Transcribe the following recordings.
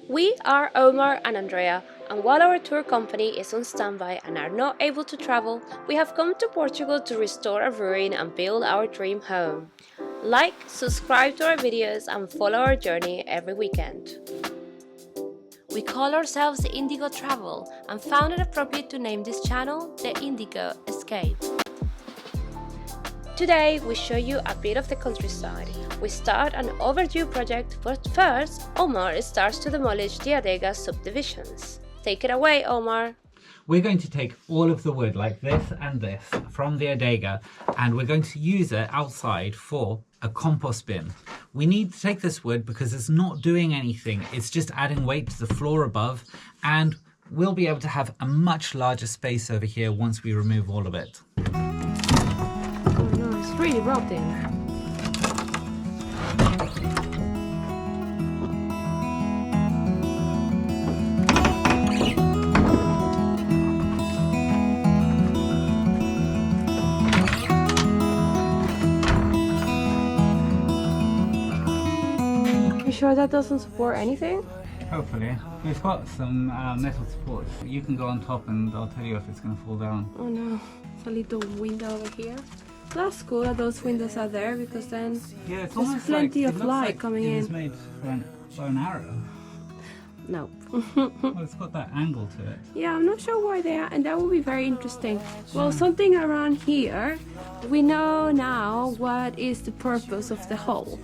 We are Omar and Andrea, and while our tour company is on standby and are not able to travel, we have come to Portugal to restore a ruin and build our dream home. Like, subscribe to our videos, and follow our journey every weekend. We call ourselves the Indigo Travel and found it appropriate to name this channel the Indigo Escape. Today we show you a bit of the countryside. We start an overdue project, but first Omar starts to demolish the Adega subdivisions. Take it away, Omar. We're going to take all of the wood like this and this from the Adega, and we're going to use it outside for a compost bin. We need to take this wood because it's not doing anything. It's just adding weight to the floor above, and we'll be able to have a much larger space over here once we remove all of it. It's really rotting. You sure that doesn't support anything? Hopefully. We've got some metal supports. You can go on top and I'll tell you if it's going to fall down. Oh no, it's a little window over here. That's cool that those windows are there, because then yeah, there's plenty of light coming in. It's made for an arrow. No. Well, it's got that angle to it. Yeah, I'm not sure why they are, and that will be very interesting. Well, something around here, we know now what is the purpose of the hole.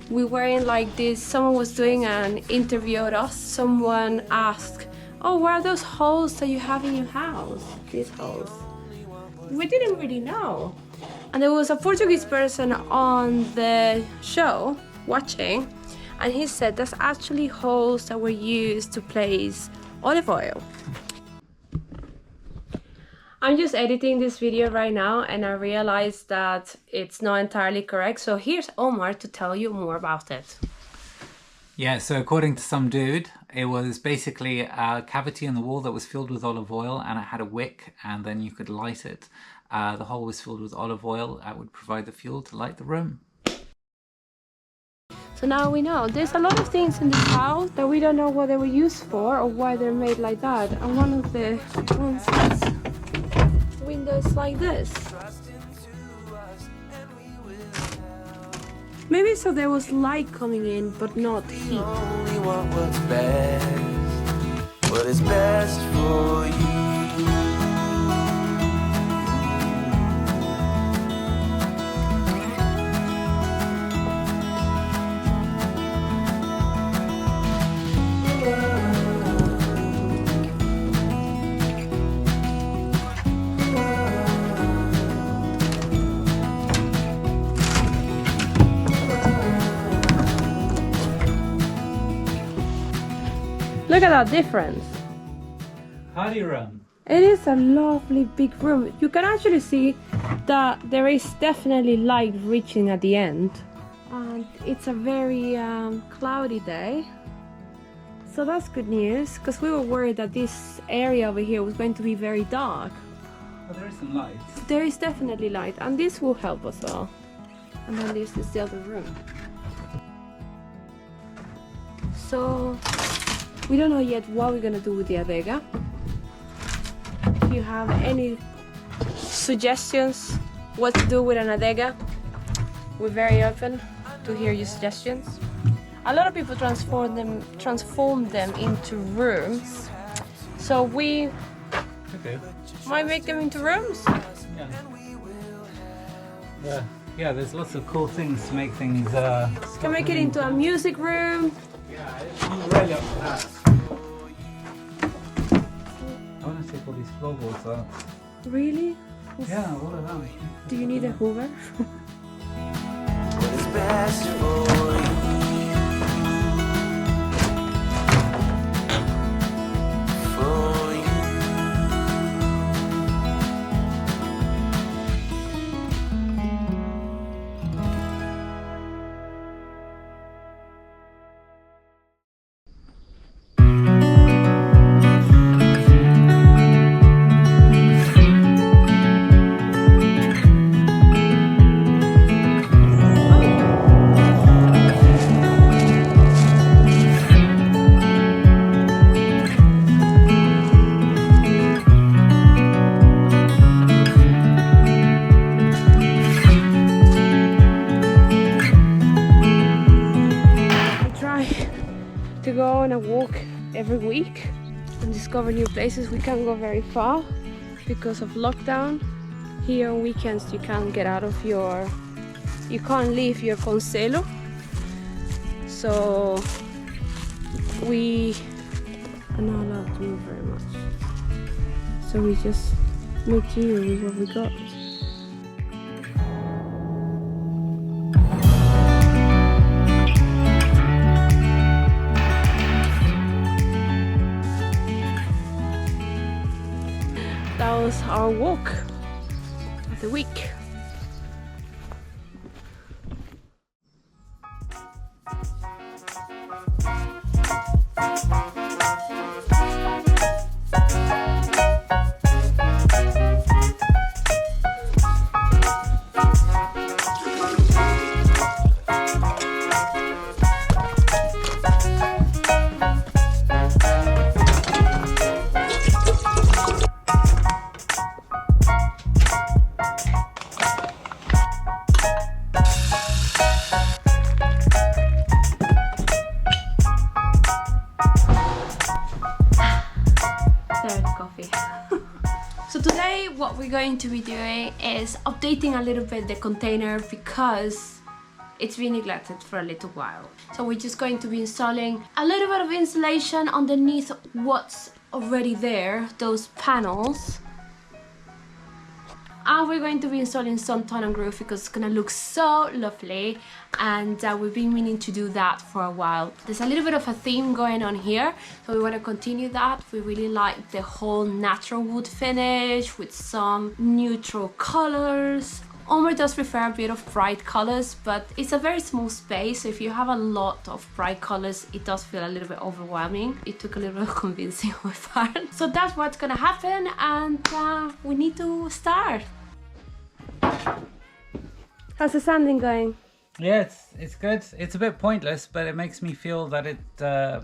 We were in like this, someone was doing an interview with us, someone asked, oh, what are those holes that you have in your house? These holes. We didn't really know. And there was a Portuguese person on the show watching, and he said that's actually holes that were used to place olive oil. I'm just editing this video right now and I realized that it's not entirely correct. So here's Omar to tell you more about it. Yeah, so according to some dude, it was basically a cavity in the wall that was filled with olive oil, and it had a wick, and then you could light it. The hole was filled with olive oil. That would provide the fuel to light the room. So now we know. There's a lot of things in this house that we don't know what they were used for or why they're made like that. And one of the ones has windows like this. Maybe so there was light coming in, but not heat. Only want what's best, what is best for you. Look at that difference. Party room. It is a lovely big room. You can actually see that there is definitely light reaching at the end. And it's a very cloudy day. So that's good news, because we were worried that this area over here was going to be very dark. Well, there is some light. There is definitely light, and this will help us all. And then this is the other room. So we don't know yet what we're gonna do with the Adega. If you have any suggestions what to do with an Adega, we're very open to hear your suggestions. A lot of people transform them into rooms. So we might make them into rooms. Yeah, there's lots of cool things to make things. Can make it into a music room. Yeah, I'm really up for that. I want to take all these floorboards out. Really? Yeah, all of them. Do you need a Hoover? What is best for you. For you. to go on a walk every week and discover new places. We can't go very far because of lockdown. Here on weekends you can't get out of you can't leave your concello. So we are not allowed to move very much. So we just make do with what we got. That was our walk of the week. So today what we're going to be doing is updating a little bit the container because it's been neglected for a little while. So we're just going to be installing a little bit of insulation underneath what's already there, those panels. And we're going to be installing some ton and groove because it's gonna look so lovely, and we've been meaning to do that for a while. There's a little bit of a theme going on here, so we want to continue that. We really like the whole natural wood finish with some neutral colors. Omar does prefer a bit of bright colors, but it's a very small space, so if you have a lot of bright colors it does feel a little bit overwhelming. It took a little bit of convincing on my part. So that's what's gonna happen, and we need to start. How's the sanding going? Yeah, it's good. It's a bit pointless, but it makes me feel that it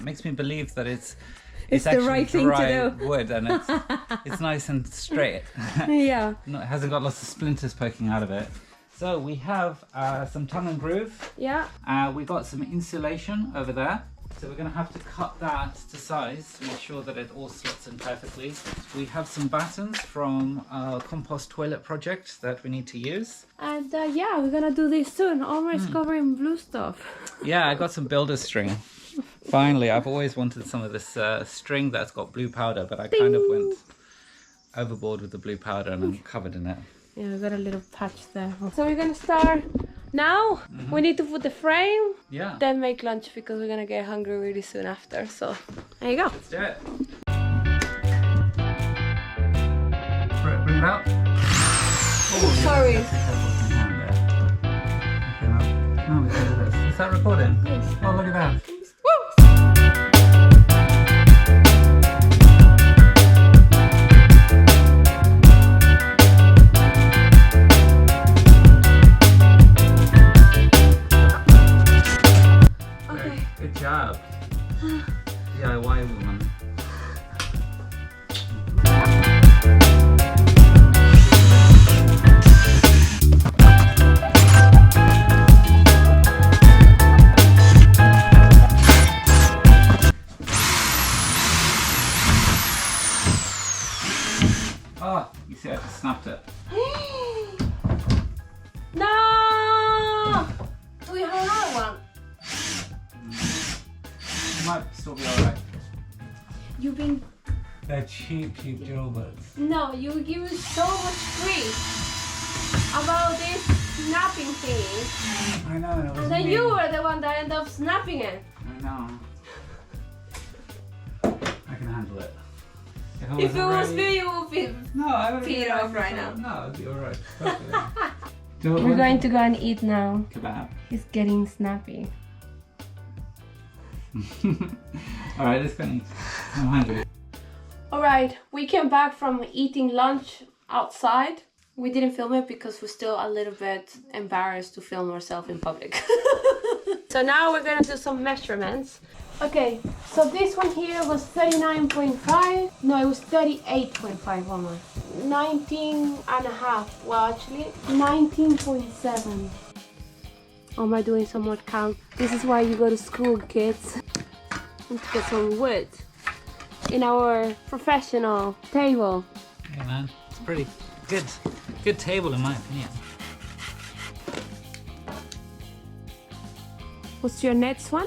makes me believe that it's actually the right thing to do. wood, and it's nice and straight. Yeah. It hasn't got lots of splinters poking out of it. So we have some tongue and groove. Yeah. We got some insulation over there. So we're going to have to cut that to size to make sure that it all slots in perfectly. We have some battens from our compost toilet project that we need to use. And yeah, we're gonna do this soon. Almost covering blue stuff. Yeah, I got some builder string. Finally, I've always wanted some of this string that's got blue powder, but I kind of went overboard with the blue powder and I'm covered in it. Yeah, we got a little patch there. So we're gonna start now. We need to put the frame, then make lunch because we're gonna get hungry really soon after. So there you go. Let's do it. Bring it out. Oh, sorry. No, we can do this. Is that recording? Yes. Oh, look at that. Good job. DIY woman. Oh, you see I just snapped it. No! Do we have another one? Might still be alright. You've been... They're cheap drill bits. No, you give me so much grief about this snapping thing. I know. And then you were the one that ended up snapping it. I know. I can handle it. If it was me, you would be peed off right now. No, it'd be alright. We're going to go and eat now. Kebab. He's getting snappy. Alright, let's go and eat. I'm hungry. Alright, we came back from eating lunch outside. We didn't film it because we're still a little bit embarrassed to film ourselves in public. So now we're gonna do some measurements. Okay, so this one here was 39.5. No, it was 38.5 almost. 19 and a half. Well, actually, 19.7. Oh, am I doing some more count? This is why you go to school, kids. Need to get some wood in our professional table. Yeah, man, it's pretty good table in my opinion. What's your next one?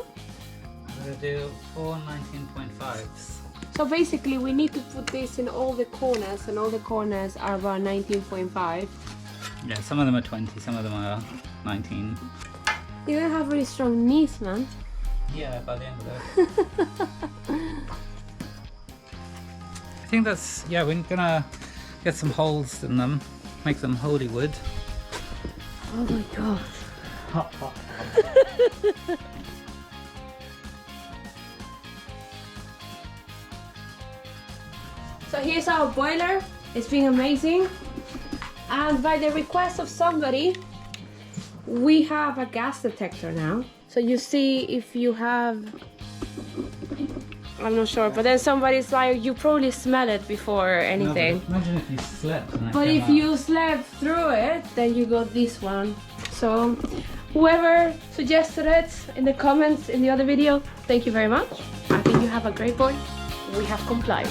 I'm gonna do 4 19.5s. So basically we need to put this in all the corners, and all the corners are about 19.5. Yeah, some of them are 20, some of them are 19. You're gonna have really strong knees, man. Yeah, by the end of it. I think that's, yeah, we're gonna get some holes in them, make them holy wood. Oh my god. So here's our boiler. It's been amazing. And by the request of somebody, we have a gas detector now. So you see if you have, I'm not sure, but then somebody's like, you probably smell it before anything. No, imagine if you slept and But if you slept through it, then you got this one. So whoever suggested it in the comments in the other video, thank you very much. I think you have a great point. We have complied.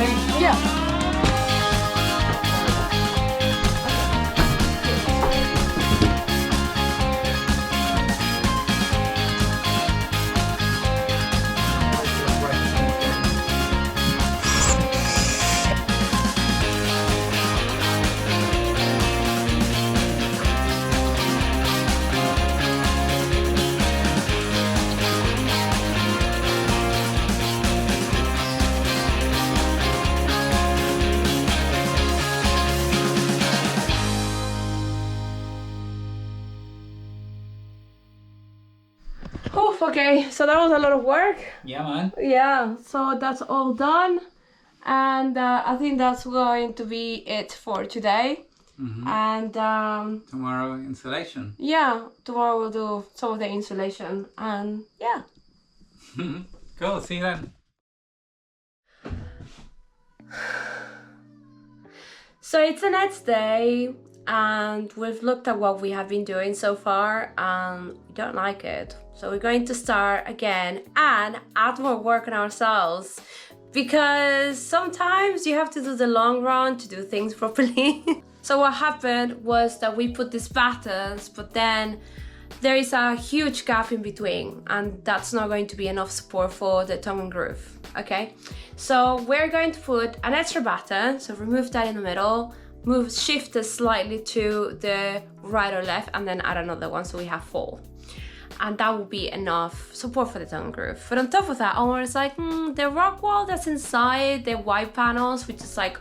ready? Yeah. Okay, so that was a lot of work. Yeah, man. Yeah, so that's all done, and I think that's going to be it for today. And Tomorrow insulation. yeah, tomorrow we'll do some of the insulation, and yeah. Cool, see you then. So it's the next day, and we've looked at what we have been doing so far, and we don't like it. So we're going to start again and add more work on ourselves, because sometimes you have to do the long run to do things properly. So what happened was that we put these battens, but then there is a huge gap in between, and that's not going to be enough support for the tongue and groove, okay? So we're going to put an extra batten, so remove that in the middle, shift it slightly to the right or left, and then add another one, so we have 4. And that will be enough support for the tongue and groove. But on top of that, Omar is like, the rock wall that's inside the white panels, which is like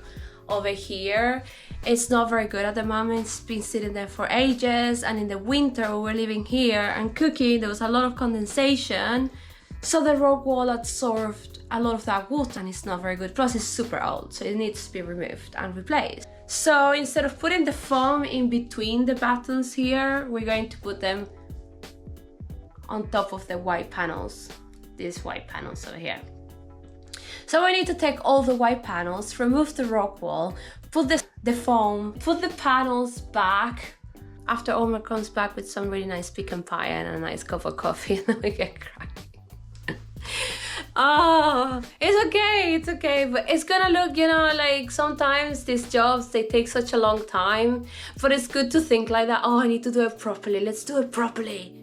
over here, it's not very good at the moment. It's been sitting there for ages, and in the winter we were living here and cooking, there was a lot of condensation, so the rock wall absorbed a lot of that water, and it's not very good. Plus it's super old, so it needs to be removed and replaced. So instead of putting the foam in between the battens here, we're going to put them on top of the white panels, these white panels over here. So we need to take all the white panels, remove the rock wall, put the foam, put the panels back. After Omar comes back with some really nice pecan pie and a nice cup of coffee, and then we get crying. Oh, it's okay, but it's gonna look, you know, like sometimes these jobs, they take such a long time, but it's good to think like that. Oh, I need to do it properly, let's do it properly.